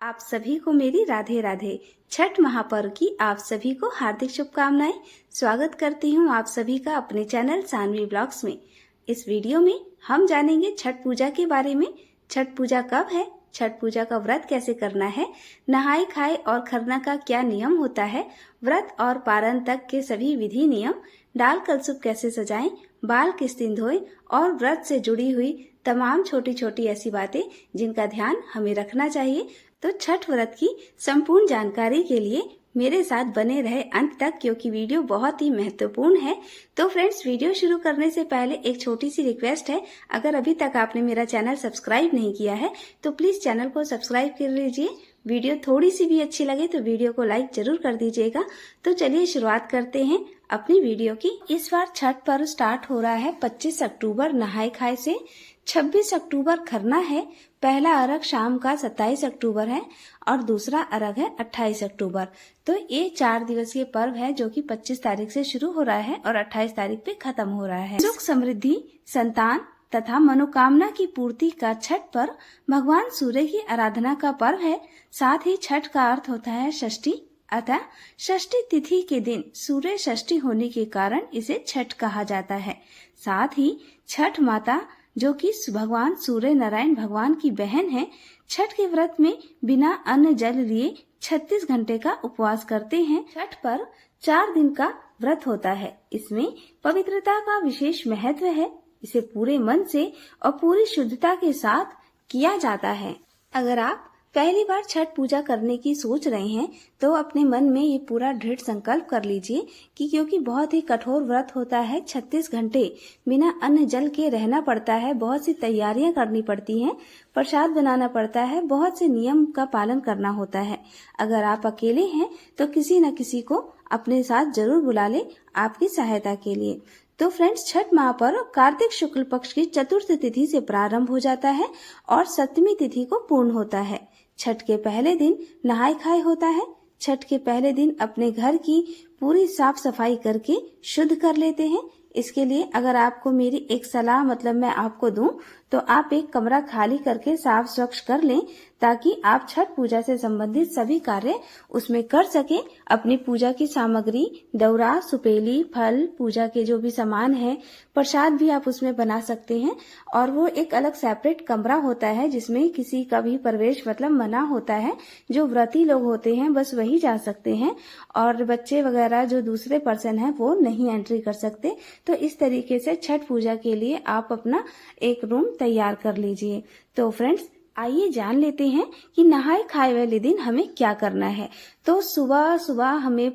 आप सभी को मेरी राधे राधे। छठ महापर्व की आप सभी को हार्दिक शुभकामनाएं। स्वागत करती हूं आप सभी का अपने चैनल सानवी ब्लॉग्स में। इस वीडियो में हम जानेंगे छठ पूजा के बारे में। छठ पूजा कब है, छठ पूजा का व्रत कैसे करना है, नहाए खाए और खरना का क्या नियम होता है, व्रत और पारण तक के सभी विधि नियम, डाल कलशुप कैसे सजाएं, बाल किस दिन धोएं और व्रत से जुड़ी हुई तमाम छोटी छोटी ऐसी बातें जिनका ध्यान हमें रखना चाहिए। तो छठ व्रत की संपूर्ण जानकारी के लिए मेरे साथ बने रहे अंत तक, क्योंकि वीडियो बहुत ही महत्वपूर्ण है। तो फ्रेंड्स, वीडियो शुरू करने से पहले एक छोटी सी रिक्वेस्ट है, अगर अभी तक आपने मेरा चैनल सब्सक्राइब नहीं किया है तो प्लीज चैनल को सब्सक्राइब कर लीजिए। वीडियो थोड़ी सी भी अच्छी लगे तो वीडियो को लाइक जरूर कर दीजिएगा। तो चलिए शुरुआत करते हैं अपनी वीडियो की। इस बार छठ पर्व स्टार्ट हो रहा है 25 अक्टूबर नहाए खाए से। 26 अक्टूबर खरना है, पहला अर्घ शाम का 27 अक्टूबर है और दूसरा अर्घ है 28 अक्टूबर। तो ये 4 दिवसीय पर्व है जो कि 25 तारीख से शुरू हो रहा है और 28 तारीख पे खत्म हो रहा है। सुख समृद्धि, संतान तथा मनोकामना की पूर्ति का छठ पर्व भगवान सूर्य की आराधना का पर्व है। साथ ही छठ का अर्थ होता है षष्ठी, अतः षष्ठी तिथि के दिन सूर्य षष्ठी होने के कारण इसे छठ कहा जाता है। साथ ही छठ माता जो कि भगवान सूर्य नारायण भगवान की बहन है, छठ के व्रत में बिना अन्न जल लिए 36 घंटे का उपवास करते हैं। छठ पर 4 दिन का व्रत होता है। इसमें पवित्रता का विशेष महत्व है। इसे पूरे मन से और पूरी शुद्धता के साथ किया जाता है। अगर आप पहली बार छठ पूजा करने की सोच रहे हैं तो अपने मन में ये पूरा दृढ़ संकल्प कर लीजिए कि क्योंकि बहुत ही कठोर व्रत होता है, 36 घंटे बिना अन्न जल के रहना पड़ता है, बहुत सी तैयारियां करनी पड़ती हैं, प्रसाद बनाना पड़ता है, बहुत से नियम का पालन करना होता है। अगर आप अकेले हैं तो किसी न किसी को अपने साथ जरूर बुला ले आपकी सहायता के लिए। तो फ्रेंड्स, छठ महापर्व कार्तिक शुक्ल पक्ष की चतुर्थ तिथि से प्रारंभ हो जाता है और सप्तमी तिथि को पूर्ण होता है। छठ के पहले दिन नहाए खाए होता है। छठ के पहले दिन अपने घर की पूरी साफ सफाई करके शुद्ध कर लेते हैं। इसके लिए अगर आपको मेरी एक सलाह मैं आपको दूं तो आप एक कमरा खाली करके साफ स्वच्छ कर लें, ताकि आप छठ पूजा से संबंधित सभी कार्य उसमें कर सकें। अपनी पूजा की सामग्री, दौरा, सुपेली, फल, पूजा के जो भी सामान है, प्रसाद भी आप उसमें बना सकते हैं। और वो एक अलग सेपरेट कमरा होता है जिसमें किसी का भी प्रवेश मना होता है। जो व्रती लोग होते हैं बस वही जा सकते हैं और बच्चे वगैरह जो दूसरे पर्सन हैं वो नहीं एंट्री कर सकते। तो इस तरीके से छठ पूजा के लिए आप अपना एक रूम तैयार कर लीजिए। तो फ्रेंड्स, आइए जान लेते हैं कि नहाए खाए वाले दिन हमें क्या करना है। तो सुबह सुबह हमें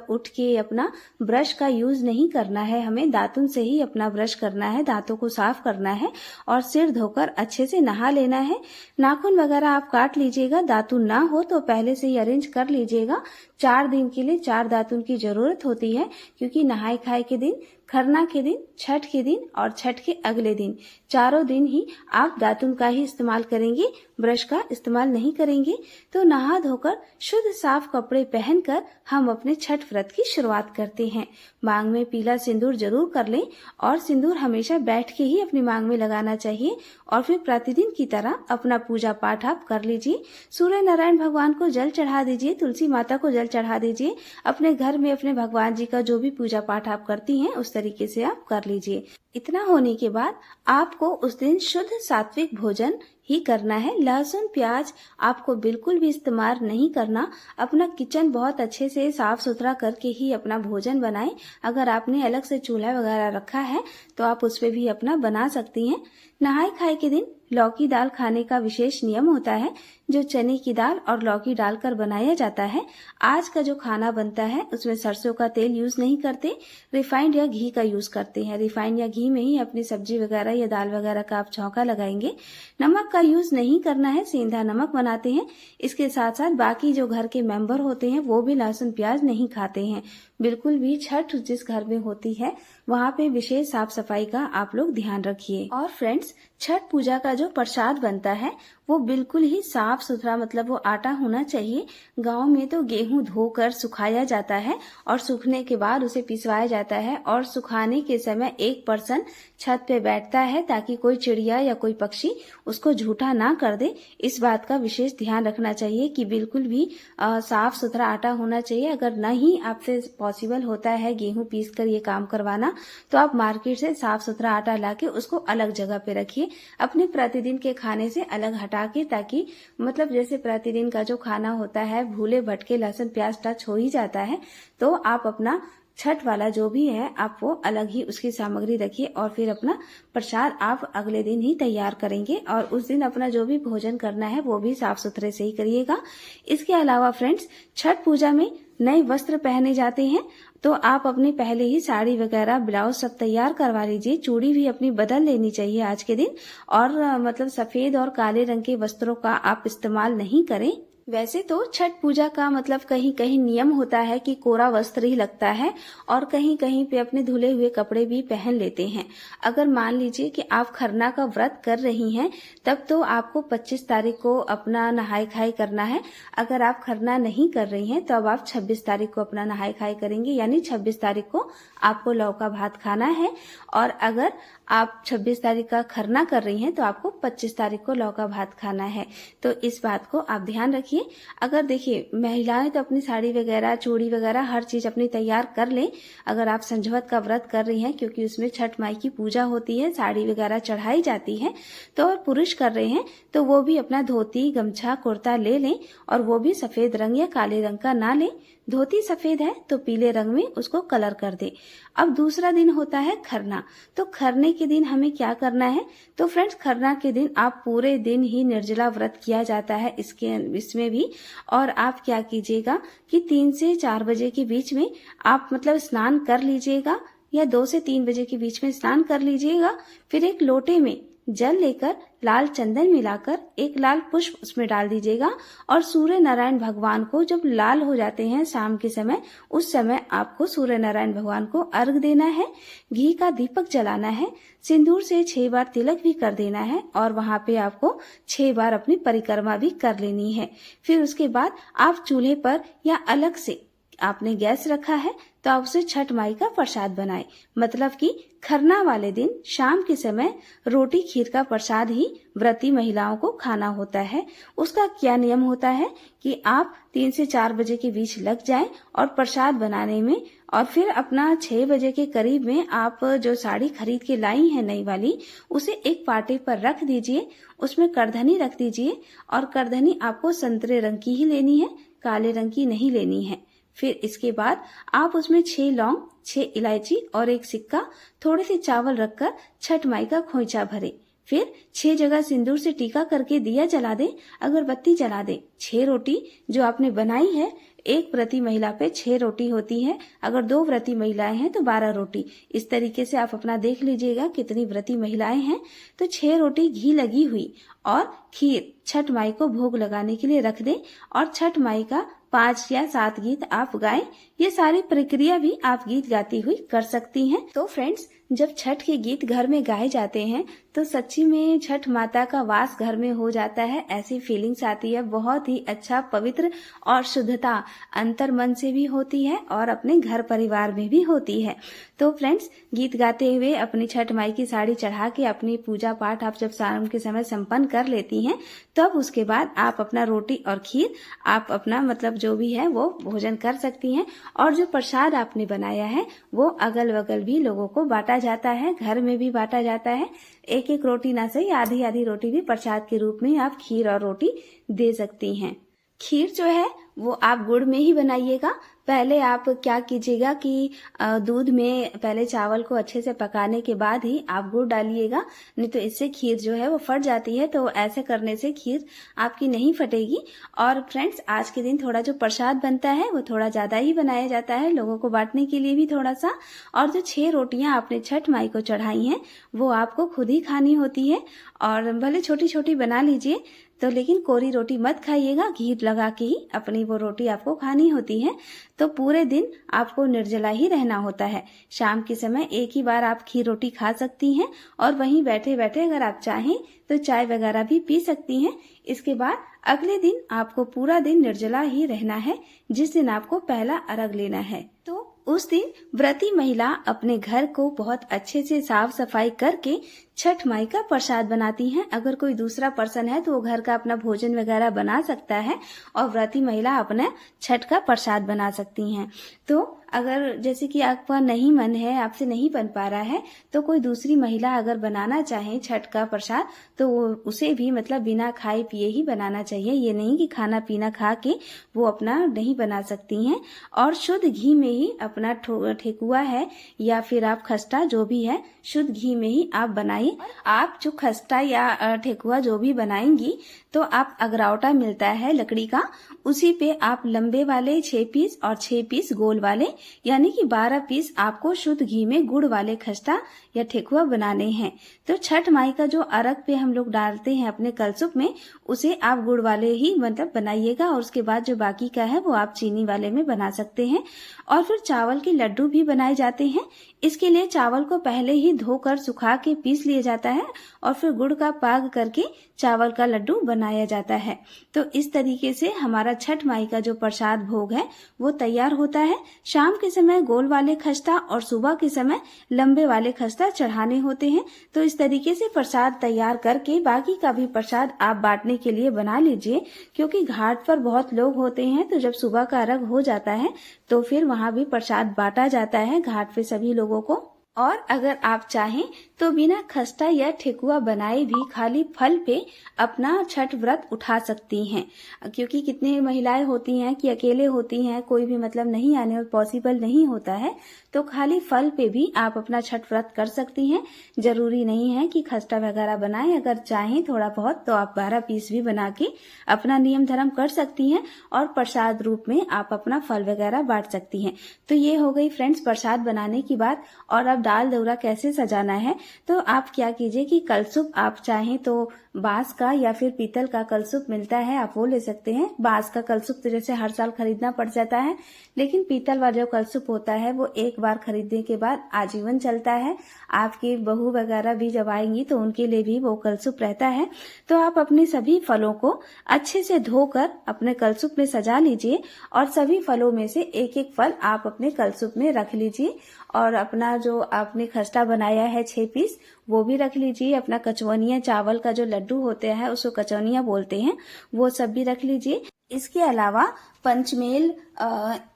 उठ के अपना ब्रश का यूज नहीं करना है। हमें दातुन से ही अपना ब्रश करना है, दांतों को साफ करना है और सिर धोकर अच्छे से नहा लेना है। नाखून वगैरह आप काट लीजिएगा, दातुन ना हो तो पहले से ही अरेंज कर लीजिएगा। 4 दिन के लिए 4 दातुन की जरूरत होती है, क्योंकि नहाए खाए के दिन, खरना के दिन, छठ के दिन और छठ के अगले दिन, चारों दिन ही आप दातुन का ही इस्तेमाल करेंगे, ब्रश का इस्तेमाल नहीं करेंगे। तो नहा धोकर शुद्ध साफ कपड़े पहनकर हम अपने छठ व्रत की शुरुआत करते हैं। मांग में पीला सिंदूर जरूर कर लें और सिंदूर हमेशा बैठ के ही अपनी मांग में लगाना चाहिए। और फिर प्रतिदिन की तरह अपना पूजा पाठ आप कर लीजिए। सूर्य नारायण भगवान को जल चढ़ा दीजिए, तुलसी माता को जल चढ़ा दीजिए। अपने घर में अपने भगवान जी का जो भी पूजा पाठ आप करती हैं उस तरीके से आप कर लीजिए। इतना होने के बाद आपको उस दिन शुद्ध सात्विक भोजन ही करना है। लहसुन प्याज आपको बिल्कुल भी इस्तेमाल नहीं करना। अपना किचन बहुत अच्छे से साफ सुथरा करके ही अपना भोजन बनाएं। अगर आपने अलग से चूल्हा वगैरह रखा है तो आप उस पे भी अपना बना सकती हैं। नहाए खाए के दिन लौकी दाल खाने का विशेष नियम होता है, जो चने की दाल और लौकी डालकर बनाया जाता है। आज का जो खाना बनता है उसमें सरसों का तेल यूज नहीं करते, रिफाइंड या घी का यूज करते हैं। रिफाइंड या घी में ही अपनी सब्जी वगैरह या दाल वगैरह का आप छौंका लगाएंगे। नमक का यूज नहीं करना है, सेंधा नमक बनाते हैं। इसके साथ साथ बाकी जो घर के मेंबर होते हैं वो भी लहसुन प्याज नहीं खाते हैं बिल्कुल भी। छठ जिस घर में होती है वहाँ पे विशेष साफ सफाई का आप लोग ध्यान रखिए। और फ्रेंड्स, छठ पूजा का जो प्रसाद बनता है वो बिल्कुल ही साफ सुथरा मतलब वो आटा होना चाहिए। गांव में तो गेहूं धोकर सुखाया जाता है और सूखने के बाद उसे पिसवाया जाता है और सुखाने के समय एक पर्सन छत पे बैठता है ताकि कोई चिड़िया या कोई पक्षी उसको झूठा ना कर दे। इस बात का विशेष ध्यान रखना चाहिए कि बिल्कुल भी साफ सुथरा आटा होना चाहिए। अगर नहीं आपसे पॉसिबल होता है गेहूं पीस कर ये काम करवाना, तो आप मार्केट से साफ सुथरा आटा लाके उसको अलग जगह पे रखिए, अपने प्रतिदिन के खाने से अलग हटा के, ताकि मतलब जैसे प्रतिदिन का जो खाना होता है भूले भटके लहसुन प्याज टच हो ही जाता है, तो आप अपना छठ वाला जो भी है आप वो अलग ही उसकी सामग्री रखिए और फिर अपना प्रसाद आप अगले दिन ही तैयार करेंगे और उस दिन अपना जो भी भोजन करना है वो भी साफ सुथरे से ही करिएगा। इसके अलावा फ्रेंड्स, छठ पूजा में नए वस्त्र पहने जाते हैं, तो आप अपनी पहले ही साड़ी वगैरह ब्लाउज सब तैयार करवा लीजिए। चूड़ी भी अपनी बदल लेनी चाहिए आज के दिन, और मतलब सफेद और काले रंग के वस्त्रों का आप इस्तेमाल नहीं करें। वैसे तो छठ पूजा का मतलब कहीं कहीं नियम होता है कि कोरा वस्त्र ही लगता है और कहीं कहीं पे अपने धुले हुए कपड़े भी पहन लेते हैं। अगर मान लीजिए कि आप खरना का व्रत कर रही हैं, तब तो आपको 25 तारीख को अपना नहाई खाई करना है। अगर आप खरना नहीं कर रही हैं तो अब आप 26 तारीख को अपना नहाई खाई करेंगे, यानी 26 तारीख को आपको लौका भात खाना है। और अगर आप 26 तारीख का खरना कर रही हैं तो आपको 25 तारीख को लौका भात खाना है। तो इस बात को आप ध्यान रखिए। अगर देखिए महिलाएं तो अपनी साड़ी वगैरह चूड़ी वगैरह हर चीज अपनी तैयार कर लें। अगर आप संझवत का व्रत कर रही हैं, क्योंकि उसमें छठ माई की पूजा होती है, साड़ी वगैरह चढ़ाई जाती है, तो और पुरुष कर रहे हैं तो वो भी अपना धोती गमछा कुर्ता ले लें, और वो भी सफेद रंग या काले रंग का ना लें। धोती सफेद है तो पीले रंग में उसको कलर कर दे। अब दूसरा दिन होता है खरना। तो खरने के दिन हमें क्या करना है? तो फ्रेंड्स, खरना के दिन आप पूरे दिन ही निर्जला व्रत किया जाता है इसमें भी। और आप क्या कीजिएगा कि 3 से 4 बजे के बीच में आप मतलब स्नान कर लीजिएगा, या 2 से 3 बजे के बीच में स्नान कर लीजिएगा। फिर एक लोटे में जल लेकर लाल चंदन मिलाकर एक लाल पुष्प उसमें डाल दीजिएगा, और सूर्य नारायण भगवान को जब लाल हो जाते हैं शाम के समय, उस समय आपको सूर्य नारायण भगवान को अर्घ देना है। घी का दीपक जलाना है, सिंदूर से 6 बार तिलक भी कर देना है, और वहां पे आपको 6 बार अपनी परिक्रमा भी कर लेनी है। फिर उसके बाद आप चूल्हे पर या अलग से आपने गैस रखा है तो आप उसे छठ माई का प्रसाद बनाएं। मतलब कि खरना वाले दिन शाम के समय रोटी खीर का प्रसाद ही व्रती महिलाओं को खाना होता है। उसका क्या नियम होता है कि आप 3 से 4 बजे के बीच लग जाएं और प्रसाद बनाने में, और फिर अपना 6 बजे के करीब में आप जो साड़ी खरीद के लाई है नई वाली, उसे एक पाटे पर रख दीजिए, उसमें करधनी रख दीजिए, और करधनी आपको संतरे रंग की ही लेनी है, काले रंग की नहीं लेनी है। फिर इसके बाद आप उसमें 6 लौंग, 6 इलायची और 1 सिक्का, थोड़े से चावल रखकर छठ माई का खोइचा भरे। फिर 6 जगह सिंदूर से टीका करके दिया जला दे, अगरबत्ती जला दे। 6 रोटी जो आपने बनाई है, एक व्रती महिला पे 6 रोटी होती है। अगर 2 व्रती महिलाएं हैं तो 12 रोटी। इस तरीके से आप अपना देख लीजिएगा कितनी व्रती महिलाएं हैं। तो 6 रोटी घी लगी हुई और खीर छठ माई को भोग लगाने के लिए रख दें, और छठ माई का 5 या 7 गीत आप गाएं। ये सारी प्रक्रिया भी आप गीत गाती हुई कर सकती हैं। तो फ्रेंड्स, जब छठ के गीत घर में गाए जाते हैं तो सच्ची में छठ माता का वास घर में हो जाता है, ऐसी फीलिंग्स आती है। बहुत ही अच्छा, पवित्र और शुद्धता अंतर मन से भी होती है और अपने घर परिवार में भी होती है। तो फ्रेंड्स, गीत गाते हुए अपनी छठ माई की साड़ी चढ़ा के अपनी पूजा पाठ आप जब शाम के समय संपन्न कर लेती हैं, तब उसके बाद आप अपना रोटी और खीर आप अपना मतलब जो भी है वो भोजन कर सकती हैं। और जो प्रसाद आपने बनाया है वो अगल बगल भी लोगों को बांटा जाता है, घर में भी बांटा जाता है। एक एक रोटी ना सही, आधी आधी रोटी भी प्रसाद के रूप में आप खीर और रोटी दे सकती हैं। खीर जो है वो आप गुड़ में ही बनाइएगा। पहले आप क्या कीजिएगा कि दूध में पहले चावल को अच्छे से पकाने के बाद ही आप गुड़ डालिएगा, नहीं तो इससे खीर जो है वो फट जाती है। तो ऐसे करने से खीर आपकी नहीं फटेगी। और फ्रेंड्स, आज के दिन थोड़ा जो प्रसाद बनता है वो थोड़ा ज्यादा ही बनाया जाता है, लोगों को बांटने के लिए भी थोड़ा सा। और जो 6 रोटियां आपने छठ माई को चढ़ाई हैं वो आपको खुद ही खानी होती है, और भले छोटी छोटी बना लीजिए, तो लेकिन कोरी रोटी मत खाइएगा, घी लगा के ही अपनी वो रोटी आपको खानी होती है। तो पूरे दिन आपको निर्जला ही रहना होता है। शाम के समय एक ही बार आप खीर रोटी खा सकती हैं और वहीं बैठे बैठे अगर आप चाहें तो चाय वगैरह भी पी सकती हैं। इसके बाद अगले दिन आपको पूरा दिन निर्जला ही रहना है, जिस दिन आपको पहला अर्घ लेना है। तो उस दिन व्रती महिला अपने घर को बहुत अच्छे से साफ सफाई करके छठ माई का प्रसाद बनाती हैं। अगर कोई दूसरा पर्सन है तो वो घर का अपना भोजन वगैरह बना सकता है और व्रती महिला अपना छठ का प्रसाद बना सकती हैं। तो अगर जैसे कि आपका नहीं मन है, आपसे नहीं बन पा रहा है, तो कोई दूसरी महिला अगर बनाना चाहे छठ का प्रसाद तो उसे भी मतलब बिना खाए पिए ही बनाना चाहिए। ये नहीं कि खाना पीना खा के वो अपना नहीं बना सकती हैं। और शुद्ध घी में ही अपना ठेकुआ है या फिर आप खस्ता जो भी है शुद्ध घी में ही आप बनाइए। आप जो खस्ता या ठेकुआ जो भी बनाएंगी तो आप अगरावटा मिलता है लकड़ी का, उसी पे आप लंबे वाले 6 पीस और 6 पीस गोल वाले यानी कि 12 पीस आपको शुद्ध घी में गुड़ वाले खस्ता या ठेकुआ बनाने हैं। तो छठ माई का जो अर्घ पे हम लोग डालते हैं अपने कलसुप में, उसे आप गुड़ वाले ही मतलब बनाइएगा और उसके बाद जो बाकी का है वो आप चीनी वाले में बना सकते हैं। और फिर चावल के लड्डू भी बनाए जाते हैं। इसके लिए चावल को पहले ही धोकर सुखा के पीस लिया जाता है और फिर गुड़ का पाग करके चावल का लड्डू बनाया जाता है। तो इस तरीके से हमारा छठ माई का जो प्रसाद भोग है वो तैयार होता है। शाम के समय गोल वाले खस्ता और सुबह के समय लंबे वाले खस्ता चढ़ाने होते हैं। तो इस तरीके से प्रसाद तैयार करके बाकी का भी प्रसाद आप बांटने के लिए बना लीजिए, क्योंकि घाट पर बहुत लोग होते हैं। तो जब सुबह का अर्घ हो जाता है तो फिर वहां भी प्रसाद बांटा जाता है घाट पे सभी लोगों को। और अगर आप चाहें तो बिना खस्ता या ठेकुआ बनाए भी खाली फल पे अपना छठ व्रत उठा सकती हैं, क्योंकि कितनी महिलाएं होती हैं कि अकेले होती हैं, कोई भी मतलब नहीं आने और पॉसिबल नहीं होता है। तो खाली फल पे भी आप अपना छठ व्रत कर सकती हैं। जरूरी नहीं है कि खस्ता वगैरह बनाएं, अगर चाहें थोड़ा बहुत तो आप 12 पीस भी बना के अपना नियम धर्म कर सकती हैं और प्रसाद रूप में आप अपना फल वगैरह बांट सकती हैं। तो ये हो गई फ्रेंड्स प्रसाद बनाने की बात। और अब दाल दौरा कैसे सजाना है, तो आप क्या कीजिए कि कलसुप आप चाहें तो बांस का या फिर पीतल का कलसुप मिलता है, आप वो ले सकते हैं। बांस का कलसुप तो जैसे हर साल खरीदना पड़ जाता है, लेकिन पीतल वाला जो कलसुप होता है वो एक बार खरीदने के बाद आजीवन चलता है। आपकी बहू वगैरह भी जब आएंगी तो उनके लिए भी वो कलसुप रहता है। तो आप अपने सभी फलों को अच्छे से धोकर अपने कलसुप में सजा लीजिए और सभी फलों में से एक एक फल आप अपने कलसुप में रख लीजिए। और अपना जो आपने खस्ता बनाया है 6 पीस वो भी रख लीजिए। अपना कचौनिया चावल का जो लड्डू होते हैं उसको कचौनिया बोलते हैं, वो सब भी रख लीजिए। इसके अलावा पंचमेल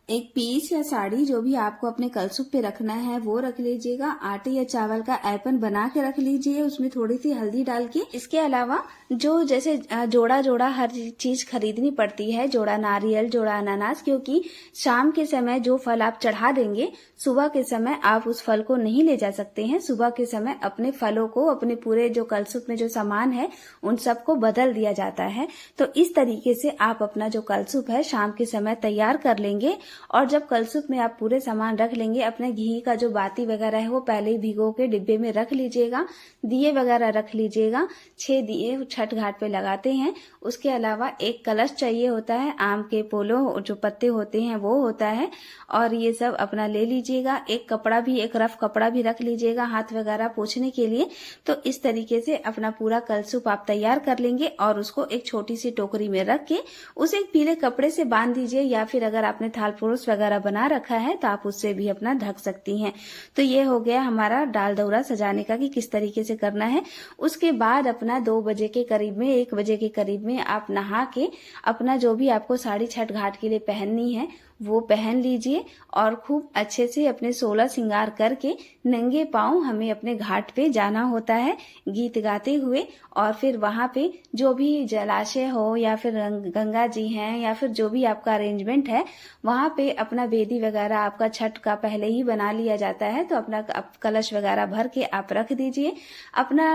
1 पीस या साड़ी जो भी आपको अपने कलसुप पे रखना है वो रख लीजिएगा। आटे या चावल का ऐपन बना के रख लीजिए, उसमें थोड़ी सी हल्दी डाल के। इसके अलावा जो जैसे जोड़ा जोड़ा हर चीज खरीदनी पड़ती है, जोड़ा नारियल, जोड़ा अनानास, क्योंकि शाम के समय जो फल आप चढ़ा देंगे सुबह के समय आप उस फल को नहीं ले जा सकते हैं। सुबह के समय अपने फलों को, अपने पूरे जो कलसुप में जो सामान है उन सबको बदल दिया जाता है। तो इस तरीके से आप अपना जो कलसुप है शाम के समय तैयार कर लेंगे। और जब कलसुप में आप पूरे सामान रख लेंगे, अपने घी का जो बाती वगैरह है वो पहले ही भिगो के डिब्बे में रख लीजिएगा। दिए वगैरह रख लीजिएगा, 6 दिए छठ घाट पे लगाते हैं। उसके अलावा एक कलश चाहिए होता है, आम के पोलो जो पत्ते होते हैं वो होता है, और ये सब अपना ले लीजिएगा। एक कपड़ा भी, एक रफ कपड़ा भी रख लीजिएगा हाथ वगैरह पोंछने के लिए। तो इस तरीके से अपना पूरा कलसुप आप तैयार कर लेंगे और उसको एक छोटी सी टोकरी में रख के उसे एक पीले कपड़े से बांध दीजिए, या फिर अगर आपने थाल पुरुष वगैरह बना रखा है तो आप उससे भी अपना ढक सकती हैं। तो ये हो गया हमारा दाल दौरा सजाने का कि किस तरीके से करना है। उसके बाद अपना 2 बजे के करीब में, 1 बजे के करीब में आप नहा के अपना जो भी आपको साड़ी छठ घाट के लिए पहननी है वो पहन लीजिए और खूब अच्छे से अपने 16 श्रृंगार करके नंगे पांव हमें अपने घाट पे जाना होता है गीत गाते हुए। और फिर वहां पे जो भी जलाशय हो या फिर गंगा जी हैं या फिर जो भी आपका अरेंजमेंट है वहां पे अपना वेदी वगैरह आपका छठ का पहले ही बना लिया जाता है। तो अपना कलश वगैरह भर के आप रख दीजिए। अपना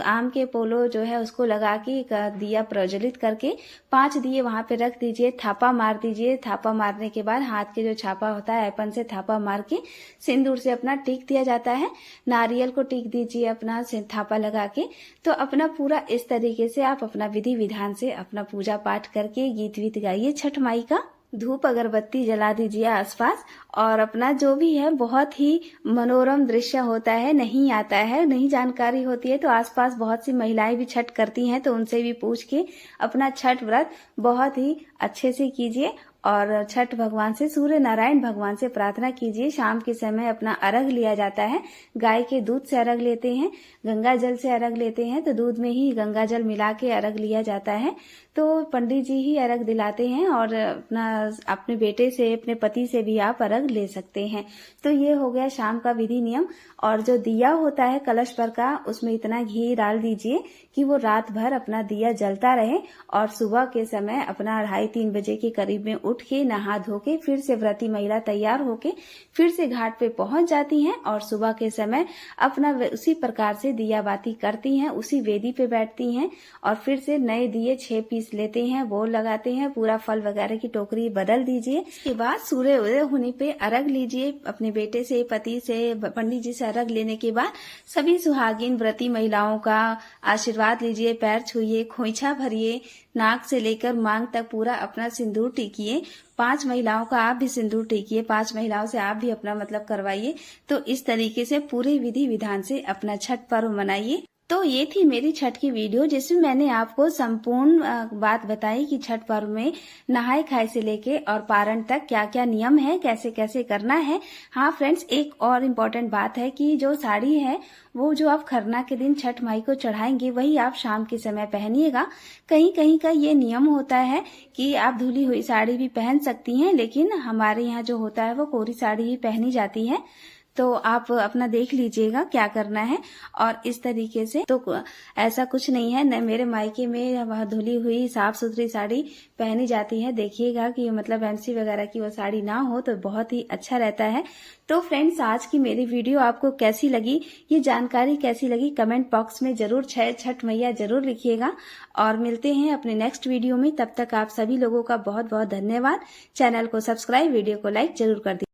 आम के पोलो जो है उसको लगा के दिया प्रज्वलित करके 5 दिए वहां पे रख दीजिए। थापा मार दीजिए। थापा मारने के बाद हाथ के जो छापा होता है ऐपन से थापा मार के सिंदूर से अपना टिक दिया जाता है। नारियल को टिक दीजिए अपना थापा लगा के। तो अपना पूरा इस तरीके से आप अपना विधि विधान से अपना पूजा पाठ करके गीत वीत गाइए छठ माई का। धूप अगरबत्ती जला दीजिए आसपास। और अपना जो भी है बहुत ही मनोरम दृश्य होता है, नहीं आता है, नहीं जानकारी होती है तो आसपास बहुत सी महिलाएं भी छठ करती हैं, तो उनसे भी पूछ के अपना छठ व्रत बहुत ही अच्छे से कीजिए। और छठ भगवान से, सूर्य नारायण भगवान से प्रार्थना कीजिए। शाम के समय अपना अर्घ लिया जाता है, गाय के दूध से अर्घ लेते हैं, गंगा जल से अर्घ लेते हैं, तो दूध में ही गंगा जल मिला के अर्घ लिया जाता है। तो पंडित जी ही अर्घ दिलाते हैं और अपने बेटे से, अपने पति से भी आप अर्घ ले सकते हैं। तो ये हो गया शाम का विधि नियम। और जो दिया होता है कलश पर का, उसमें इतना घी डाल दीजिए कि वो रात भर अपना दिया जलता रहे। और सुबह के समय अपना 2:30-3 बजे के करीब में उठ के नहा धो के फिर से व्रती महिला तैयार होके फिर से घाट पे पहुंच जाती हैं और सुबह के समय अपना उसी प्रकार से दिया बाती करती हैं, उसी वेदी पे बैठती हैं और फिर से नए दिए 6 पीस लेते हैं, वो लगाते हैं। पूरा फल वगैरह की टोकरी बदल दीजिए। इसके बाद सूर्य उदय होने पे अर्घ लीजिए अपने बेटे से, पति से, पंडित जी से अर्घ लेने के बाद सभी सुहागिन व्रती महिलाओं का आशीर्वाद लीजिए, पैर छुइए, खोइछा भरिए, नाक से लेकर मांग तक पूरा अपना सिंदूर टीकिए। 5 महिलाओं का आप भी सिंदूर टीकिए, 5 महिलाओं से आप भी अपना मतलब करवाइए। तो इस तरीके से पूरे विधि विधान से अपना छठ पर्व मनाइए। तो ये थी मेरी छठ की वीडियो, जिसमें मैंने आपको संपूर्ण बात बताई कि छठ पर्व में नहाए खाए से लेके और पारण तक क्या क्या नियम है, कैसे कैसे करना है। हाँ फ्रेंड्स, एक और इम्पोर्टेंट बात है कि जो साड़ी है वो जो आप खरना के दिन छठ माई को चढ़ाएंगे वही आप शाम के समय पहनिएगा। कहीं कहीं का ये नियम होता है कि आप धुली हुई साड़ी भी पहन सकती हैं, लेकिन हमारे यहाँ जो होता है वो कोरी साड़ी ही पहनी जाती है। तो आप अपना देख लीजिएगा क्या करना है। और इस तरीके से तो ऐसा कुछ नहीं है, न मेरे मायके में वह धुली हुई साफ सुथरी साड़ी पहनी जाती है। देखिएगा कि मतलब फैंसी वगैरह की वो साड़ी ना हो तो बहुत ही अच्छा रहता है। तो फ्रेंड्स, आज की मेरी वीडियो आपको कैसी लगी, ये जानकारी कैसी लगी, कमेंट बॉक्स में जरूर छठ मैया जरूर लिखिएगा। और मिलते हैं अपने नेक्स्ट वीडियो में। तब तक आप सभी लोगों का बहुत बहुत धन्यवाद। चैनल को सब्सक्राइब, वीडियो को लाइक जरूर कर दीजिए।